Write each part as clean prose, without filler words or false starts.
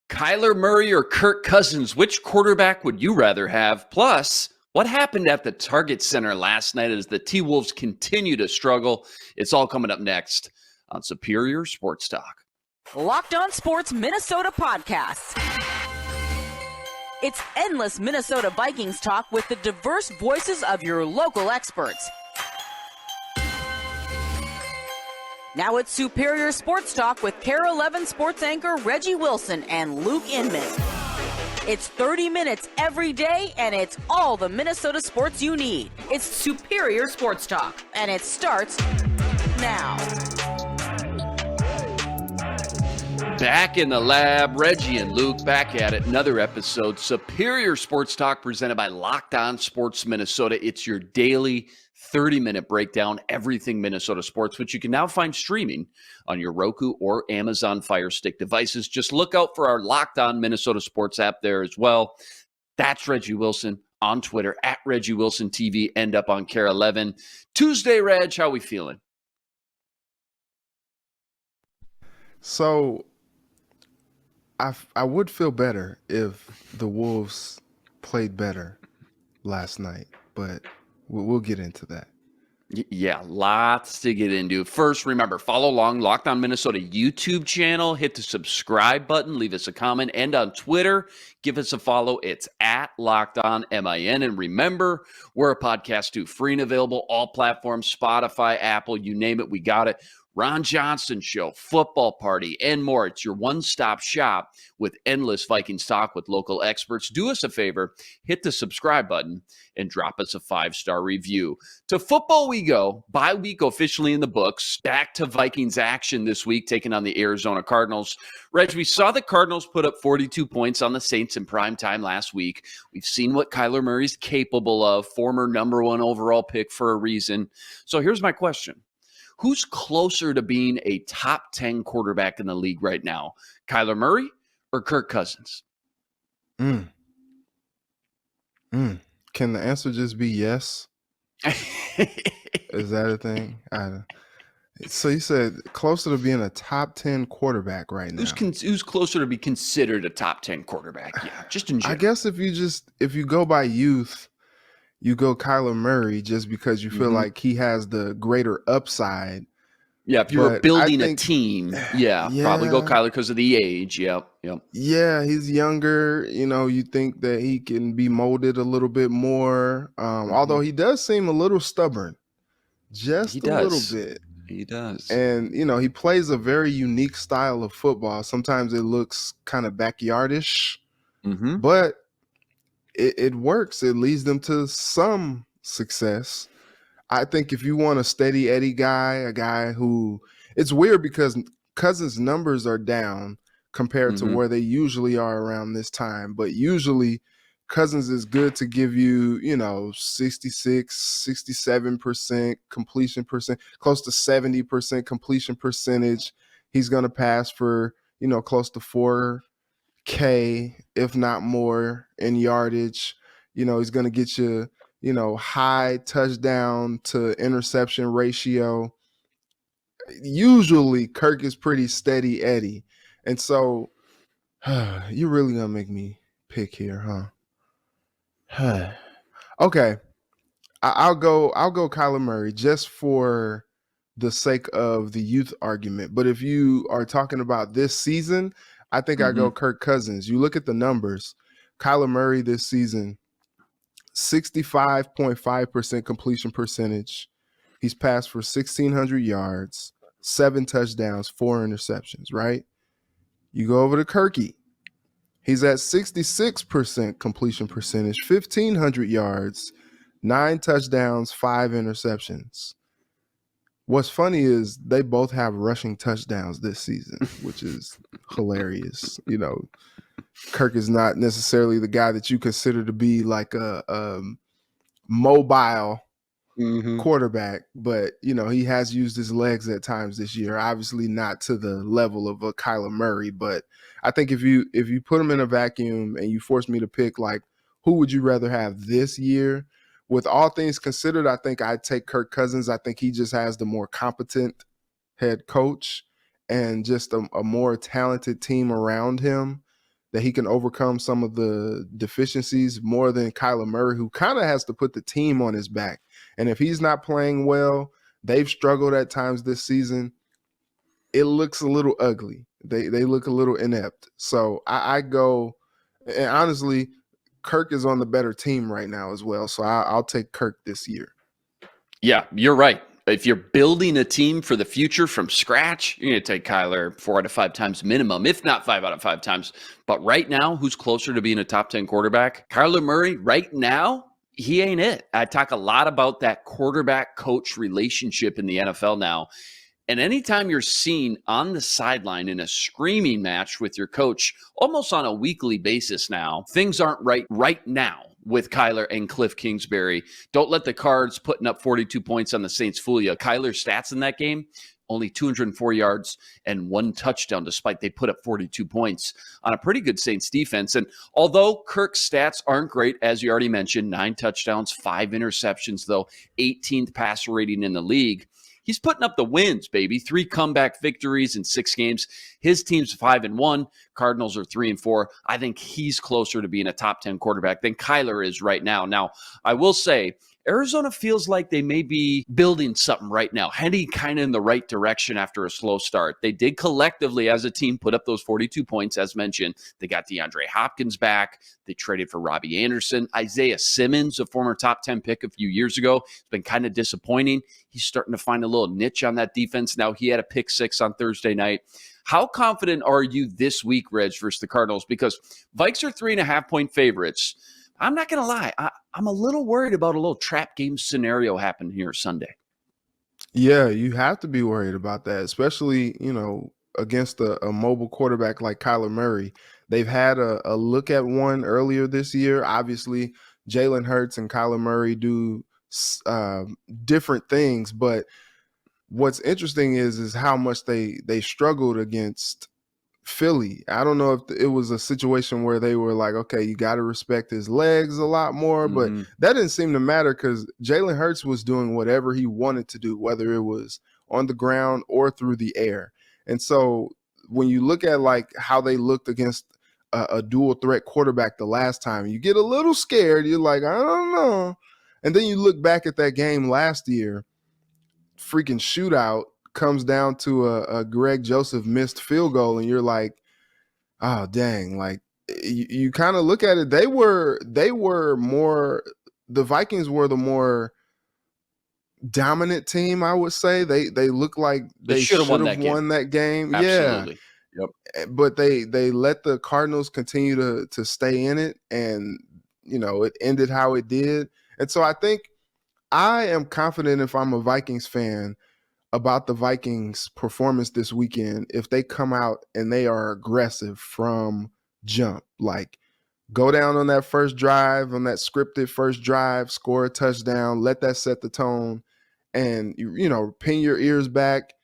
Kyler Murray or Kirk Cousins, which quarterback would you rather have? Plus, what happened at the Target Center last night as the T-Wolves continue to struggle? It's all coming up next on Superior Sports Talk. Locked On Sports Minnesota Podcasts. It's endless Minnesota Vikings talk with the diverse voices of your local experts. Now it's Superior Sports Talk with KARE-11 sports anchor Reggie Wilson and Luke Inman. It's 30 minutes every day, and it's all the Minnesota sports you need. It's Superior Sports Talk, and it starts now. Back in the lab, Reggie and Luke back at it. Another episode, Superior Sports Talk, presented by Locked On Sports Minnesota. It's your daily 30-minute breakdown, everything Minnesota sports, which you can now find streaming on your Roku or Amazon Fire Stick devices. Just look out for our Locked On Minnesota Sports app there as well. That's Reggie Wilson on Twitter, at Reggie Wilson TV, end up on KARE-11. Tuesday, Reg, how we feeling? So I would feel better if the Wolves played better last night, but we'll get into that. Yeah, lots to get into. First, remember, follow along, Locked On Minnesota YouTube channel. Hit the subscribe button. Leave us a comment. And on Twitter, give us a follow. It's at Locked On MIN. And remember, we're a podcast too. Free and available, all platforms, Spotify, Apple, you name it, we got it. Ron Johnson Show, Football Party, and more. It's your one-stop shop with endless Vikings talk with local experts. Do us a favor, hit the subscribe button, and drop us a 5-star review. To football we go, bye week officially in the books. Back to Vikings action this week, taking on the Arizona Cardinals. Reg, we saw the Cardinals put up 42 points on the Saints in prime time last week. We've seen what Kyler Murray's capable of, former number 1 overall pick for a reason. So here's my question. Who's closer to being a top 10 quarterback in the league right now? Kyler Murray or Kirk Cousins? Can the answer just be yes? Is that a thing? So you said closer to being a top 10 quarterback right now. Who's closer to be considered a top 10 quarterback? Yeah, just in general. I guess if you go by youth, you go Kyler Murray just because you feel like he has the greater upside. Yeah, if you were building a team, probably go Kyler because of the age. Yep. Yeah, he's younger. You think that he can be molded a little bit more. Although he does seem a little stubborn, just a little bit. He does. And, he plays a very unique style of football. Sometimes it looks kind of backyardish, but it works. It leads them to some success. I think if you want a steady Eddie guy, a guy who – it's weird because Cousins' numbers are down compared to where they usually are around this time. But usually Cousins is good to give you, 66, 67% completion percent, close to 70% completion percentage. He's going to pass for, close to 4K, if not more, in yardage. He's going to get you, high touchdown to interception ratio. Usually Kirk is pretty steady Eddie. And so you're really going to make me pick here, huh? Okay. I'll go Kyler Murray just for the sake of the youth argument. But if you are talking about this season, I think I go Kirk Cousins. You look at the numbers. Kyler Murray this season, 65.5% completion percentage. He's passed for 1,600 yards, 7 touchdowns, 4 interceptions, right? You go over to Kirky. He's at 66% completion percentage, 1,500 yards, 9 touchdowns, 5 interceptions. What's funny is they both have rushing touchdowns this season, which is hilarious. Kirk is not necessarily the guy that you consider to be like a mobile quarterback, but he has used his legs at times this year. Obviously not to the level of a Kyler Murray, but I think if you put him in a vacuum and you force me to pick, like, who would you rather have this year? With all things considered, I think I'd take Kirk Cousins. I think he just has the more competent head coach and just a more talented team around him that he can overcome some of the deficiencies more than Kyler Murray, who kind of has to put the team on his back. And if he's not playing well, they've struggled at times this season. It looks a little ugly. They look a little inept. So I go, and honestly, Kirk is on the better team right now as well. So I'll take Kirk this year. Yeah, you're right. If you're building a team for the future from scratch, you're going to take Kyler 4 out of 5 times minimum, if not 5 out of 5 times. But right now, who's closer to being a top 10 quarterback? Kyler Murray, right now, he ain't it. I talk a lot about that quarterback-coach relationship in the NFL now. And anytime you're seen on the sideline in a screaming match with your coach, almost on a weekly basis now, things aren't right now with Kyler and Cliff Kingsbury. Don't let the Cards putting up 42 points on the Saints fool you. Kyler's stats in that game, only 204 yards and 1 touchdown, despite they put up 42 points on a pretty good Saints defense. And although Kirk's stats aren't great, as you already mentioned, 9 touchdowns, 5 interceptions, though, 18th passer rating in the league, he's putting up the wins, baby. 3 comeback victories in 6 games. His team's 5-1. Cardinals are 3-4. I think he's closer to being a top 10 quarterback than Kyler is right now. Now, I will say, Arizona feels like they may be building something right now, heading kind of in the right direction after a slow start. They did collectively as a team put up those 42 points, as mentioned. They got DeAndre Hopkins back. They traded for Robbie Anderson. Isaiah Simmons, a former top 10 pick a few years ago, has been kind of disappointing. He's starting to find a little niche on that defense. Now, he had a pick 6 on Thursday night. How confident are you this week, Reg, versus the Cardinals? Because Vikes are 3.5-point favorites. I'm not going to lie. I'm a little worried about a little trap game scenario happening here Sunday. Yeah, you have to be worried about that, especially, against a mobile quarterback like Kyler Murray. They've had a look at one earlier this year. Obviously, Jalen Hurts and Kyler Murray do different things, but what's interesting is how much they struggled against Philly. I don't know if it was a situation where they were like, okay, you got to respect his legs a lot more, but that didn't seem to matter because Jalen Hurts was doing whatever he wanted to do, whether it was on the ground or through the air. And so when you look at like how they looked against a dual threat quarterback the last time, you get a little scared. You're like, I don't know. And then you look back at that game last year, freaking shootout, comes down to a Greg Joseph missed field goal, and you're like, oh dang, like you kind of look at it. The Vikings were the more dominant team, I would say. They look like they should have won that game. Absolutely. Yeah. Yep. But they let the Cardinals continue to stay in it, and it ended how it did. And so I think I am confident, if I'm a Vikings fan, about the Vikings' performance this weekend if they come out and they are aggressive from jump. Like, go down on that first drive, on that scripted first drive, score a touchdown, let that set the tone, and pin your ears back,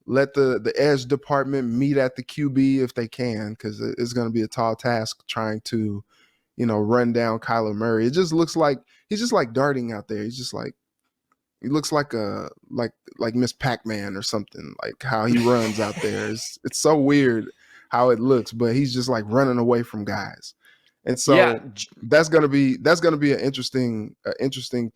let the edge department meet at the QB if they can, because it's going to be a tall task trying to run down Kyler Murray. It just looks like he's just like darting out there. He's just like, he looks like Miss Pac-Man or something, like how he runs out there. It's so weird how it looks, but he's just like running away from guys. And so that's gonna be an interesting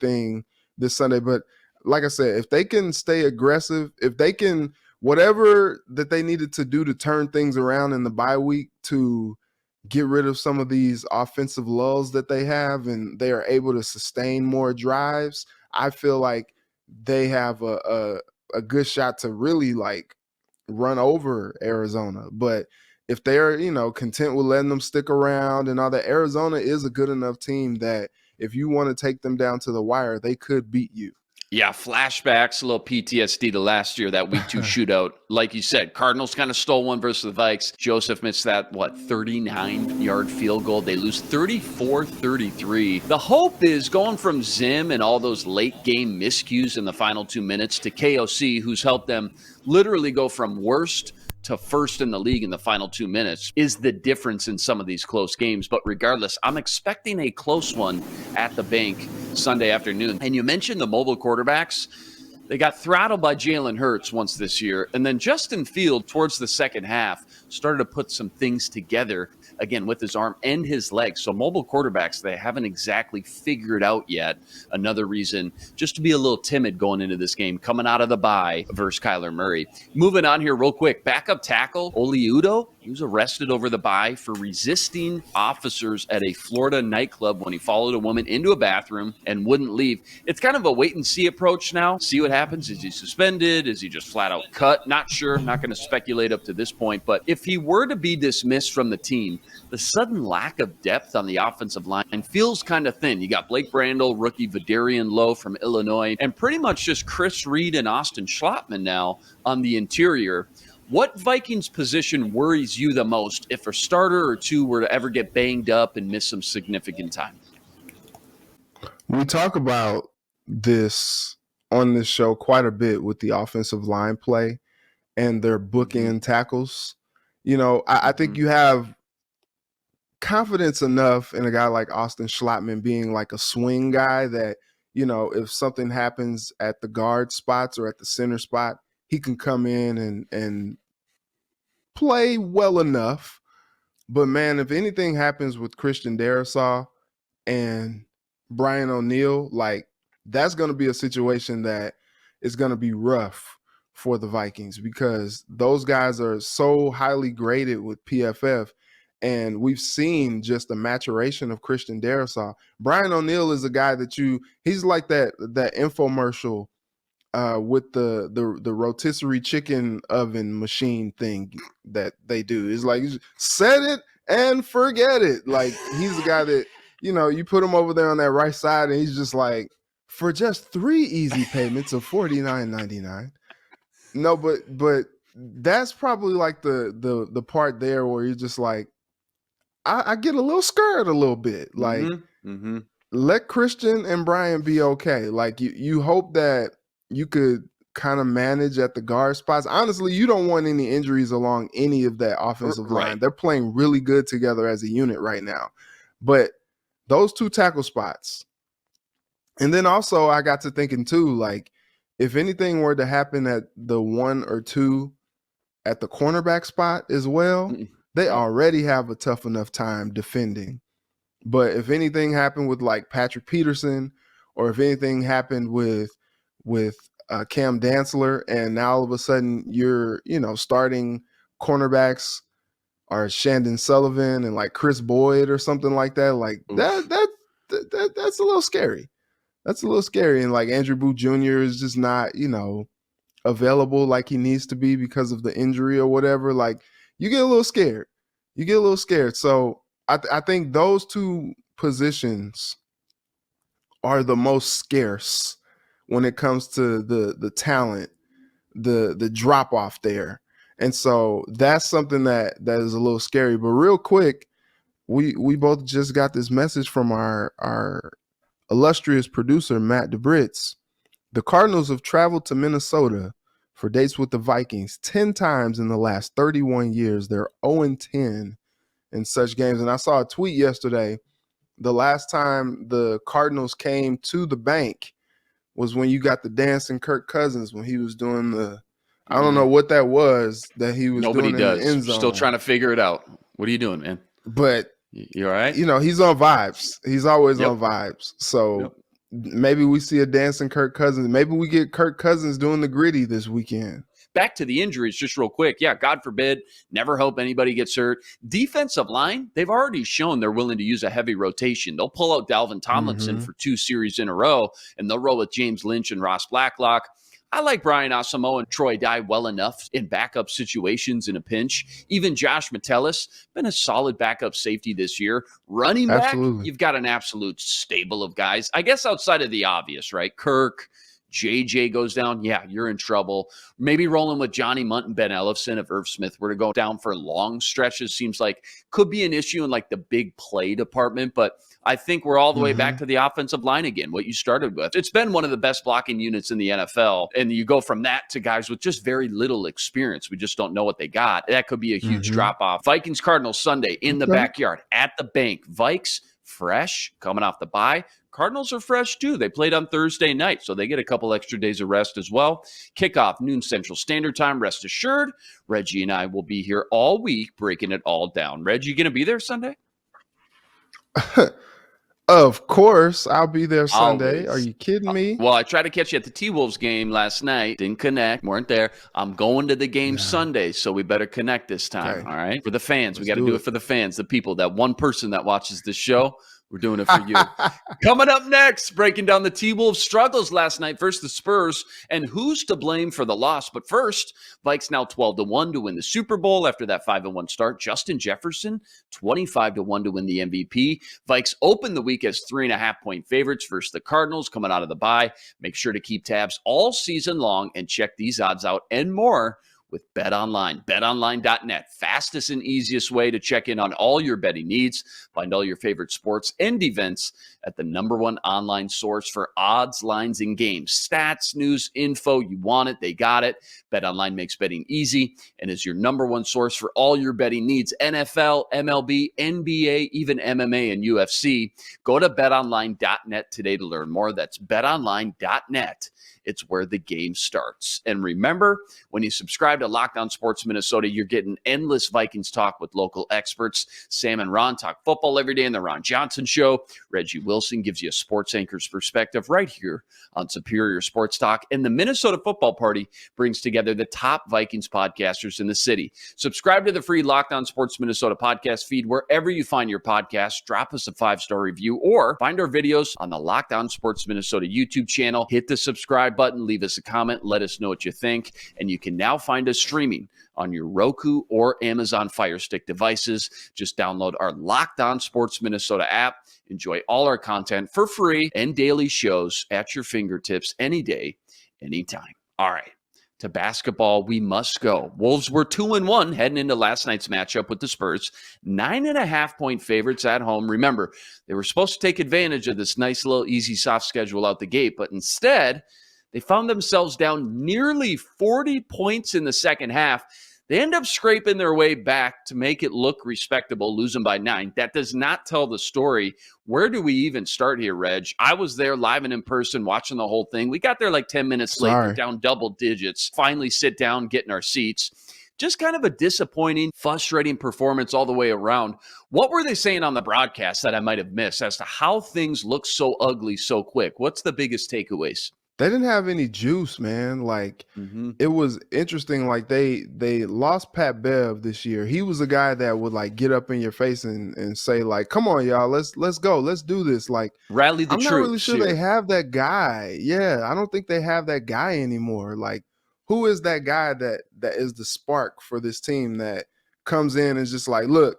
thing this Sunday. But like I said, if they can stay aggressive, if they can, whatever that they needed to do to turn things around in the bye week to get rid of some of these offensive lulls that they have, and they are able to sustain more drives, I feel like they have a good shot to really like run over Arizona. But if they're, content with letting them stick around and all that, Arizona is a good enough team that if you want to take them down to the wire, they could beat you. Yeah, flashbacks, a little PTSD to last year, that week 2 shootout. Like you said, Cardinals kind of stole one versus the Vikes. Joseph missed that, 39-yard field goal. They lose 34-33. The hope is going from Zim and all those late-game miscues in the final 2 minutes to KOC, who's helped them literally go from worst to first in the league in the final 2 minutes, is the difference in some of these close games. But regardless, I'm expecting a close one at the bank Sunday afternoon. And you mentioned the mobile quarterbacks. They got throttled by Jalen Hurts once this year. And then Justin Field, towards the second half, started to put some things together again, with his arm and his legs. So mobile quarterbacks, they haven't exactly figured out yet. Another reason just to be a little timid going into this game, coming out of the bye versus Kyler Murray. Moving on here real quick, backup tackle Oli Udoh, he was arrested over the bye for resisting officers at a Florida nightclub when he followed a woman into a bathroom and wouldn't leave. It's kind of a wait and see approach now. See what happens. Is he suspended? Is he just flat out cut? Not sure. Not going to speculate up to this point. But if he were to be dismissed from the team, the sudden lack of depth on the offensive line feels kind of thin. You got Blake Brandel, rookie Vidarian Lowe from Illinois, and pretty much just Chris Reed and Austin Schlottman now on the interior. What Vikings position worries you the most if a starter or two were to ever get banged up and miss some significant time? We talk about this on this show quite a bit with the offensive line play and their bookend tackles. You know, I think you have confidence enough in a guy like Austin Schlottman being like a swing guy that, you know, if something happens at the guard spots or at the center spot, he can come in and play well enough. But man, if anything happens with Christian Darrisaw and Brian O'Neill, like that's going to be a situation that is going to be rough for the Vikings because those guys are so highly graded with PFF. And we've seen just the maturation of Christian Darrisaw. Brian O'Neill is a guy that he's like that infomercial with the rotisserie chicken oven machine thing that they do. It's like, set it and forget it. Like he's a guy that, you know, you put him over there on that right side and he's just like, for just 3 easy payments of $49.99. No, but that's probably like the part there where you're just like, I get a little scared a little bit. Like, let Christian and Brian be okay. Like, you hope that you could kind of manage at the guard spots. Honestly, you don't want any injuries along any of that offensive line. They're playing really good together as a unit right now. But those 2 tackle spots. And then also I got to thinking too, like, if anything were to happen at the 1 or 2 at the cornerback spot as well, they already have a tough enough time defending. But if anything happened with like Patrick Peterson, or if anything happened with Cam Dantzler, and now all of a sudden you're, you know, starting cornerbacks are Shandon Sullivan and like Chris Boyd or something like that, like that's a little scary. That's a little scary. And like Andrew Booth Jr. is just not, you know, available like he needs to be because of the injury or whatever. Like, you get a little scared. So I think those 2 positions are the most scarce when it comes to the talent, the drop off there. And so that's something that is a little scary. But real quick, we both just got this message from our illustrious producer, Matt DeBritz. The Cardinals have traveled to Minnesota for dates with the Vikings 10 times in the last 31 years. They're 0-10 in such games. And I saw a tweet yesterday. The last time the Cardinals came to the bank was when you got the dancing Kirk Cousins when he was doing I don't know what that was that he was doing in the end zone. Still trying to figure it out. What are you doing, man? But you all right? You know, he's on vibes. He's always on vibes. So maybe we see a dancing Kirk Cousins. Maybe we get Kirk Cousins doing the gritty this weekend. Back to the injuries just real quick. Yeah, God forbid, never hope anybody gets hurt. Defensive line, they've already shown they're willing to use a heavy rotation. They'll pull out Dalvin Tomlinson for 2 series in a row, and they'll roll with James Lynch and Ross Blacklock. I like Brian Asamoah and Troy Dye well enough in backup situations in a pinch. Even Josh Metellus, been a solid backup safety this year. Running back, you've got an absolute stable of guys. I guess outside of the obvious, right? Kirk, JJ goes down, yeah, you're in trouble. Maybe rolling with Johnny Munt and Ben Ellefson if Irv Smith were to go down for long stretches seems like could be an issue in like the big play department, but I think we're all the way back to the offensive line again, what you started with. It's been one of the best blocking units in the NFL, and you go from that to guys with just very little experience. We just don't know what they got. That could be a huge drop-off. Vikings-Cardinals Sunday in the backyard at the bank. Vikes fresh, coming off the bye. Cardinals are fresh too. They played on Thursday night, so they get a couple extra days of rest as well. Kickoff noon Central Standard Time. Rest assured, Reggie and I will be here all week breaking it all down. Reggie, you going to be there Sunday? Of course, I'll be there Sunday. Always. Are you kidding me? Well, I tried to catch you at the T-Wolves game last night. Didn't connect. Weren't there. I'm going to the game Sunday, so we better connect this time. Okay. All right? For the fans. We got to do it for the fans, the people, that one person that watches the show. We're doing it for you. Coming up next, breaking down the T-Wolves' struggles last night versus the Spurs and who's to blame for the loss. But first, Vikes now 12-1 to win the Super Bowl after that 5-1 start. Justin Jefferson, 25-1 to win the MVP. Vikes open the week as 3.5-point favorites versus the Cardinals coming out of the bye. Make sure to keep tabs all season long and check these odds out and more with BetOnline. BetOnline.net, fastest and easiest way to check in on all your betting needs. Find all your favorite sports and events at the #1 online source for odds, lines, and games. Stats, news, info, you want it, they got it. BetOnline makes betting easy and is your #1 source for all your betting needs. NFL, MLB, NBA, even MMA and UFC. Go to BetOnline.net today to learn more. That's BetOnline.net. It's where the game starts. And remember, when you subscribe to Locked On Sports Minnesota, you're getting endless Vikings talk with local experts. Sam and Ron talk football every day in the Ron Johnson Show. Reggie Wilson gives you a sports anchor's perspective right here on Superior Sports Talk. And the Minnesota Football Party brings together the top Vikings podcasters in the city. Subscribe to the free Locked On Sports Minnesota podcast feed wherever you find your podcasts. Drop us a 5-star review or find our videos on the Locked On Sports Minnesota YouTube channel. Hit the subscribe button, leave us a comment, let us know what you think. And you can now find us streaming on your Roku or Amazon Fire Stick devices. Just download our Locked On Sports Minnesota app. Enjoy all our content for free and daily shows at your fingertips any day, anytime. All right, to basketball we must go. Wolves were 2-1 heading into last night's matchup with the Spurs. 9.5-point favorites at home. Remember, they were supposed to take advantage of this nice little easy soft schedule out the gate, but instead they found themselves down nearly 40 points in the second half. They end up scraping their way back to make it look respectable, losing by 9. That does not tell the story. Where do we even start here, Reg? I was there live and in person watching the whole thing. We got there like 10 minutes late. We're down double digits. Finally sit down, get in our seats. Just kind of a disappointing, frustrating performance all the way around. What were they saying on the broadcast that I might have missed as to how things look so ugly so quick? What's the biggest takeaways? They didn't have any juice, man. Like it was interesting. Like they lost Pat Bev this year. He was a guy that would like get up in your face and say like, "Come on, y'all, let's go, let's do this." Like rally the troops. I'm not really sure they have that guy. Yeah, I don't think they have that guy anymore. Like who is that guy that is the spark for this team that comes in and is just like, look,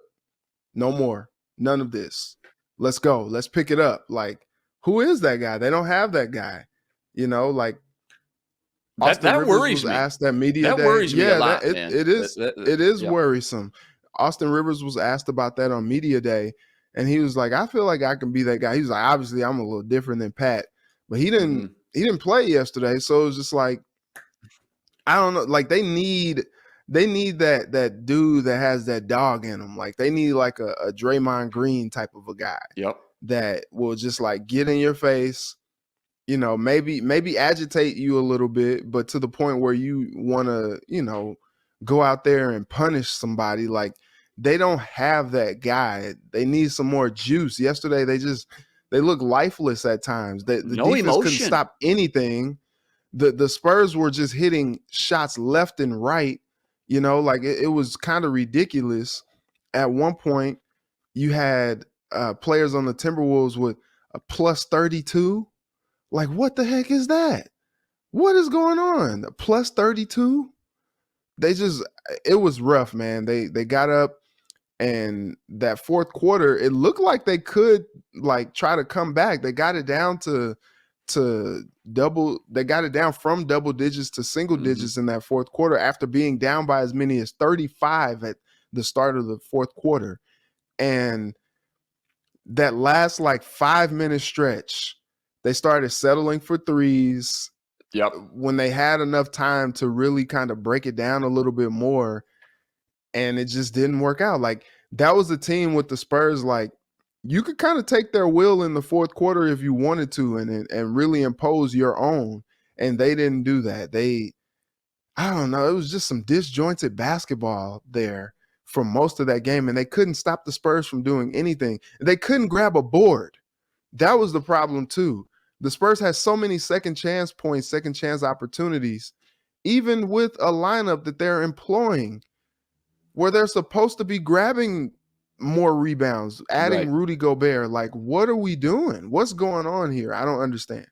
no more, none of this. Let's go, let's pick it up. Like who is that guy? They don't have that guy. You know, like that worries me. Asked that media that day. Worries me a lot, it is. It is yeah. worrisome. Austin Rivers was asked about that on media day, and he was like, "I feel like I can be that guy." He was like, "Obviously, I'm a little different than Pat, but he didn't. He didn't play yesterday, so it was just like, I don't know. Like they need that dude that has that dog in him. Like they need like a Draymond Green type of a guy. Yep. That will just like get in your face. You know, maybe agitate you a little bit, but to the point where you want to, you know, go out there and punish somebody. Like they don't have that guy. They need some more juice. Yesterday, they look lifeless at times. The no defense emotion. Couldn't stop anything. The Spurs were just hitting shots left and right. You know, like it was kind of ridiculous. At one point, you had players on the Timberwolves with a plus 32. Like, what the heck is that? What is going on? Plus 32? It was rough, man. They got up, and that fourth quarter, it looked like they could like try to come back. They got it down to double. They got it down from double digits to single digits in that fourth quarter after being down by as many as 35 at the start of the fourth quarter. And that last like 5-minute stretch, they started settling for threes. Yep. When they had enough time to really kind of break it down a little bit more, and it just didn't work out. Like that was the team with the Spurs. Like you could kind of take their will in the fourth quarter if you wanted to and really impose your own. And they didn't do that. I don't know. It was just some disjointed basketball there for most of that game. And they couldn't stop the Spurs from doing anything. They couldn't grab a board. That was the problem too. The Spurs had so many second chance points, second chance opportunities, even with a lineup that they're employing where they're supposed to be grabbing more rebounds, adding Right. Rudy Gobert. Like, what are we doing? What's going on here? I don't understand.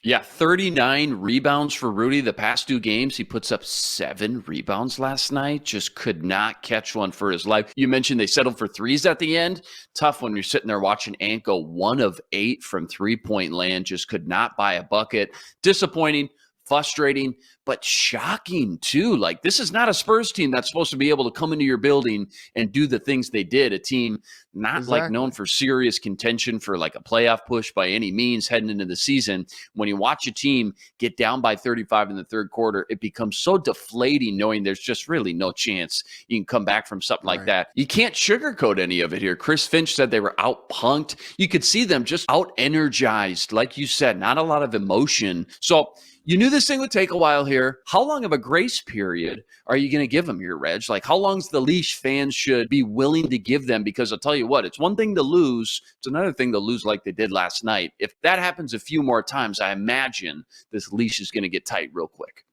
Yeah, 39 rebounds for Rudy the past 2 games. He puts up 7 rebounds last night. Just could not catch one for his life. You mentioned they settled for threes at the end. Tough when you're sitting there watching Ant go 1 of 8 from three-point land. Just could not buy a bucket. Disappointing, frustrating, but shocking too. Like, this is not a Spurs team that's supposed to be able to come into your building and do the things they did. A team not like known for serious contention for like a playoff push by any means heading into the season. When you watch a team get down by 35 in the third quarter, it becomes so deflating knowing there's just really no chance you can come back from something like that. You can't sugarcoat any of it here. Chris Finch said they were out punked. You could see them just out energized. Like you said, not a lot of emotion. So you knew this thing would take a while here. How long of a grace period are you going to give them here, Reg? Like, how long's the leash fans should be willing to give them? Because I'll tell you what, it's one thing to lose. It's another thing to lose like they did last night. If that happens a few more times, I imagine this leash is going to get tight real quick.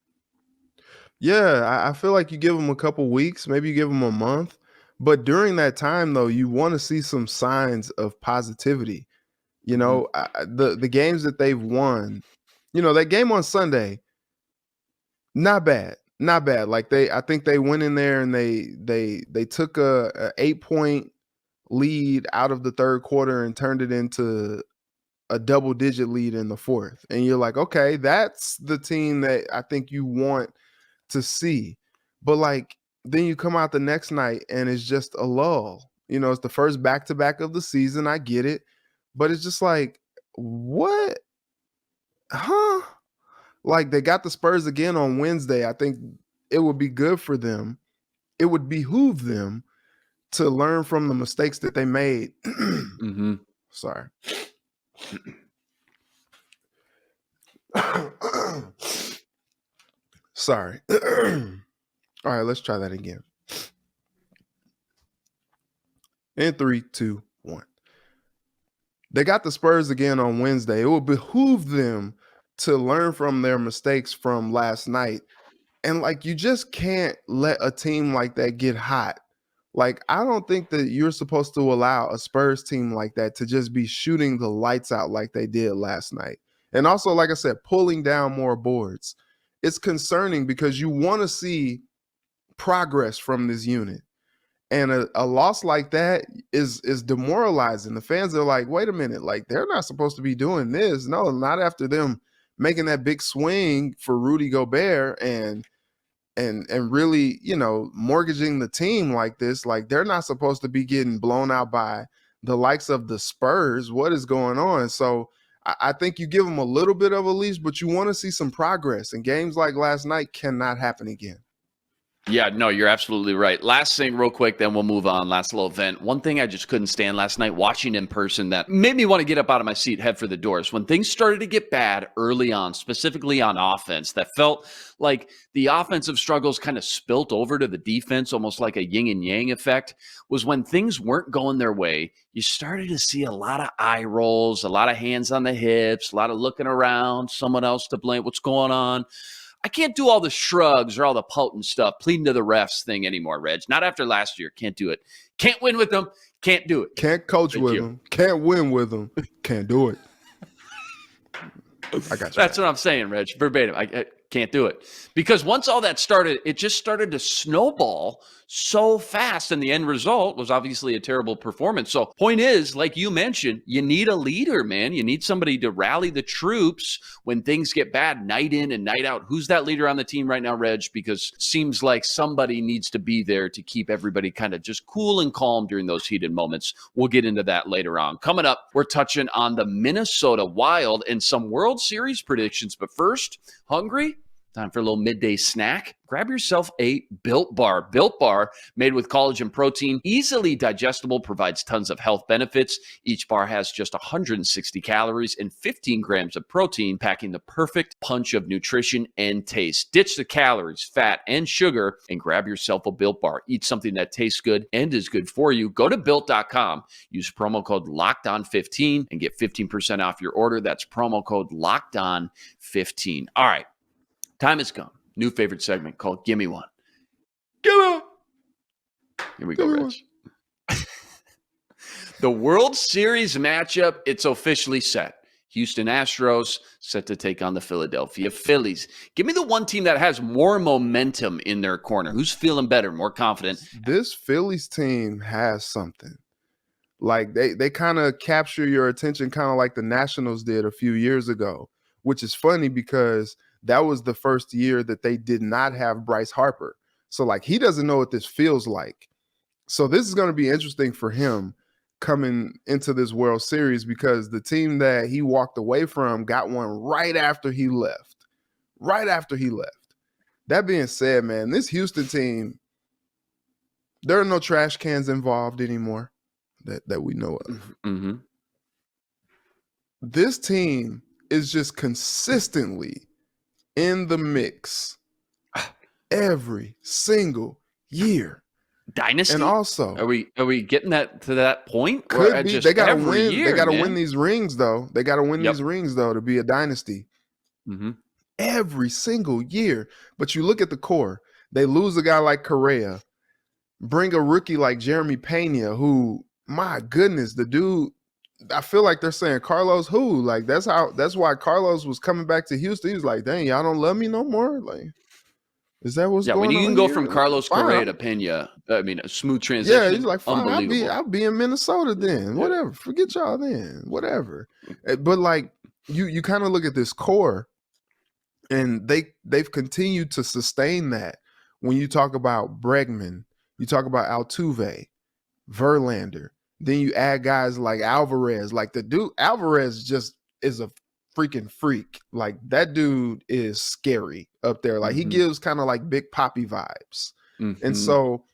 Yeah, I feel like you give them a couple weeks, maybe you give them a month. But during that time, though, you want to see some signs of positivity. You know, the games that they've won, you know, that game on Sunday, not bad. Not bad. Like I think they went in there and they took a 8-point lead out of the third quarter and turned it into a double-digit lead in the fourth. And you're like, okay, that's the team that I think you want to see. But like, then you come out the next night and it's just a lull. You know, it's the first back-to-back of the season. I get it. But it's just like, what? Huh? Like, they got the Spurs again on Wednesday. I think it would be good for them. It would behoove them to learn from the mistakes that they made. Sorry. Sorry. All right, let's try that again. In 3, 2, 1. They got the Spurs again on Wednesday. It will behoove them to learn from their mistakes from last night. And like, you just can't let a team like that get hot. Like, I don't think that you're supposed to allow a Spurs team like that to just be shooting the lights out like they did last night. And also, like I said, pulling down more boards. It's concerning because you want to see progress from this unit. And a loss like that is demoralizing. The fans are like, wait a minute, like, they're not supposed to be doing this. No, not after them making that big swing for Rudy Gobert and really, you know, mortgaging the team like this. Like, they're not supposed to be getting blown out by the likes of the Spurs. What is going on? So I think you give them a little bit of a leash, but you want to see some progress. And games like last night cannot happen again. Yeah, no, you're absolutely right. Last thing real quick, then we'll move on. Last little event. One thing I just couldn't stand last night, watching in person, that made me want to get up out of my seat, head for the doors. When things started to get bad early on, specifically on offense, that felt like the offensive struggles kind of spilt over to the defense, almost like a yin and yang effect, was when things weren't going their way. You started to see a lot of eye rolls, a lot of hands on the hips, a lot of looking around, someone else to blame. What's going on? I can't do all the shrugs or all the potent stuff, pleading to the refs thing anymore, Reg. Not after last year. Can't do it. Can't win with them. Can't do it. Can't coach with them. Can't win with them. Can't do it. I got you. That's what I'm saying, Reg. Verbatim. I can't do it. Because once all that started, it just started to snowball so fast. And the end result was obviously a terrible performance. So point is, like you mentioned, you need a leader, man. You need somebody to rally the troops when things get bad night in and night out. Who's that leader on the team right now, Reg? Because it seems like somebody needs to be there to keep everybody kind of just cool and calm during those heated moments. We'll get into that later on. Coming up, we're touching on the Minnesota Wild and some World Series predictions. But first, hungry? Time for a little midday snack. Grab yourself a Built Bar. Built Bar, made with collagen protein, easily digestible, provides tons of health benefits. Each bar has just 160 calories and 15 grams of protein, packing the perfect punch of nutrition and taste. Ditch the calories, fat, and sugar, and grab yourself a Built Bar. Eat something that tastes good and is good for you. Go to Built.com. Use promo code LOCKEDON15 and get 15% off your order. That's promo code LOCKEDON15. All right. Time has come. New favorite segment called Gimme One. Give up. Here we go, Rich. The World Series matchup, it's officially set. Houston Astros set to take on the Philadelphia Phillies. Give me the one team that has more momentum in their corner. Who's feeling better, more confident? This Phillies team has something. Like they kind of capture your attention kind of like the Nationals did a few years ago, which is funny because that was the first year that they did not have Bryce Harper. So, like, he doesn't know what this feels like. So this is going to be interesting for him coming into this World Series because the team that he walked away from got one right after he left. Right after he left. That being said, man, this Houston team, there are no trash cans involved anymore that we know of. Mm-hmm. This team is just consistently in the mix every single year. Dynasty? And also, are we getting that to that point? Could be. They gotta win. Year, they gotta win these rings, though. They gotta win Yep. these rings, though, to be a dynasty. Mm-hmm. Every single year. But you look at the core. They lose a guy like Correa, bring a rookie like Jeremy Pena, who, my goodness, the dude. I feel like they're saying Carlos who? Like that's why Carlos was coming back to Houston. He was like, dang, y'all don't love me no more. Like, is that what's going on? Yeah, when you can go here? from Carlos Fine. Correa to Pena, I mean, a smooth transition. Yeah, he's like, fine, unbelievable. I'll be in Minnesota then. Whatever. Forget y'all then. Whatever. But like you kind of look at this core, and they've continued to sustain that. When you talk about Bregman, you talk about Altuve, Verlander. Then you add guys like Alvarez. Like the dude, Alvarez just is a freaking freak. Like that dude is scary up there. Like he gives kind of like Big Papi vibes. Mm-hmm. And so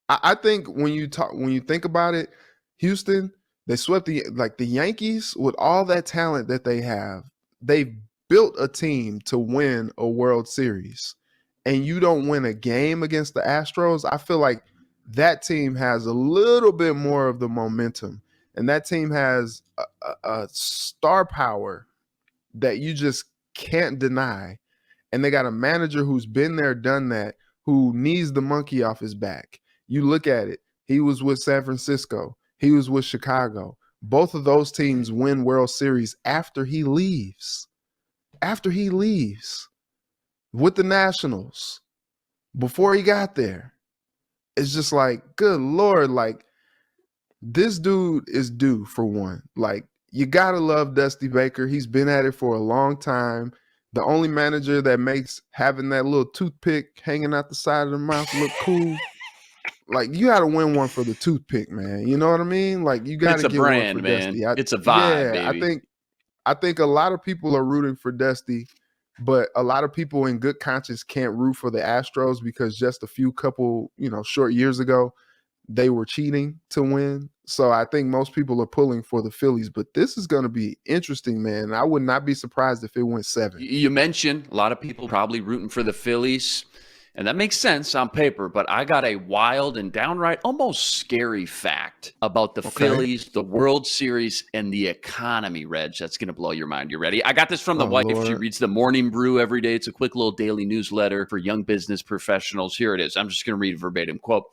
I think when you think about it, Houston, they swept the Yankees with all that talent that they have. They've built a team to win a World Series. And you don't win a game against the Astros, I feel like that team has a little bit more of the momentum, and that team has a star power that you just can't deny. And they got a manager who's been there, done that, who needs the monkey off his back. You look at it. He was with San Francisco. He was with Chicago. Both of those teams win World Series after he leaves. After he leaves with the Nationals, before he got there. It's just like, good Lord, like this dude is due for one. Like you gotta love Dusty Baker. He's been at it for a long time. The only manager that makes having that little toothpick hanging out the side of the mouth look cool. Like you gotta win one for the toothpick, man. You know what I mean? Like you gotta get brand, one for man. Dusty. It's a vibe, baby. I think a lot of people are rooting for Dusty. But a lot of people in good conscience can't root for the Astros because just a few couple, short years ago, they were cheating to win. So I think most people are pulling for the Phillies. But this is going to be interesting, man. I would not be surprised if it went 7. You mentioned a lot of people probably rooting for the Phillies. And that makes sense on paper, but I got a wild and downright almost scary fact about the Phillies, the World Series, and the economy, Reg. That's going to blow your mind. You ready? I got this from the wife. Lord. She reads the Morning Brew every day. It's a quick little daily newsletter for young business professionals. Here it is. I'm just going to read a verbatim quote.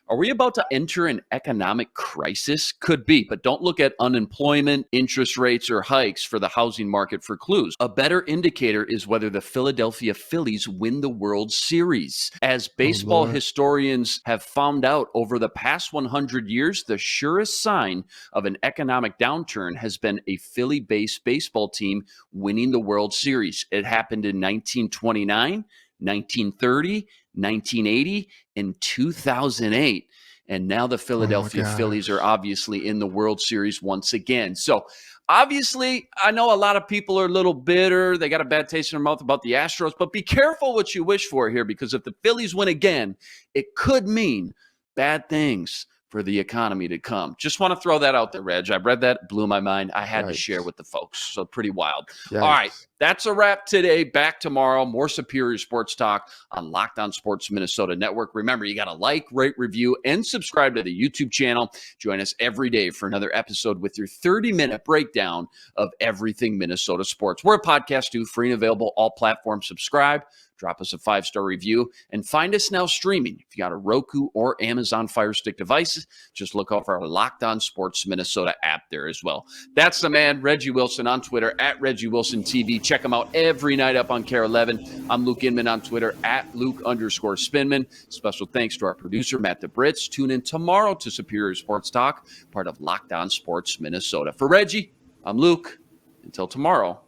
Are we about to enter an economic crisis? Could be, but don't look at unemployment, interest rates, or hikes for the housing market for clues. A better indicator is whether the Philadelphia Phillies win the World Series. As baseball historians have found out over the past 100 years, the surest sign of an economic downturn has been a Philly-based baseball team winning the World Series. It happened in 1929, 1930, 1980, and 2008. And now the Philadelphia Phillies are obviously in the World Series once again. So Obviously, I know a lot of people are a little bitter. They got a bad taste in their mouth about the Astros, but be careful what you wish for here, because if the Phillies win again, it could mean bad things for the economy to come. Just want to throw that out there, Reg. I read that, blew my mind. I had to share with the folks. So pretty wild. Yikes. All right, that's a wrap today. Back tomorrow. More Superior Sports Talk on Locked On Sports Minnesota Network. Remember, you got to like, rate, review, and subscribe to the YouTube channel. Join us every day for another episode with your 30-minute breakdown of everything Minnesota sports. We're a podcast, too, free and available, all platforms. Subscribe. Drop us a 5-star review, and find us now streaming. If you got a Roku or Amazon Fire Stick devices, just look out for our Locked On Sports Minnesota app there as well. That's the man, Reggie Wilson, on Twitter, at Reggie Wilson TV. Check him out every night up on KARE11. I'm Luke Inman on Twitter, at Luke_Spinman. Special thanks to our producer, Matt DeBritz. Tune in tomorrow to Superior Sports Talk, part of Locked On Sports Minnesota. For Reggie, I'm Luke. Until tomorrow,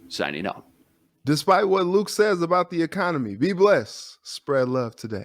signing out. Despite what Luke says about the economy, be blessed. Spread love today.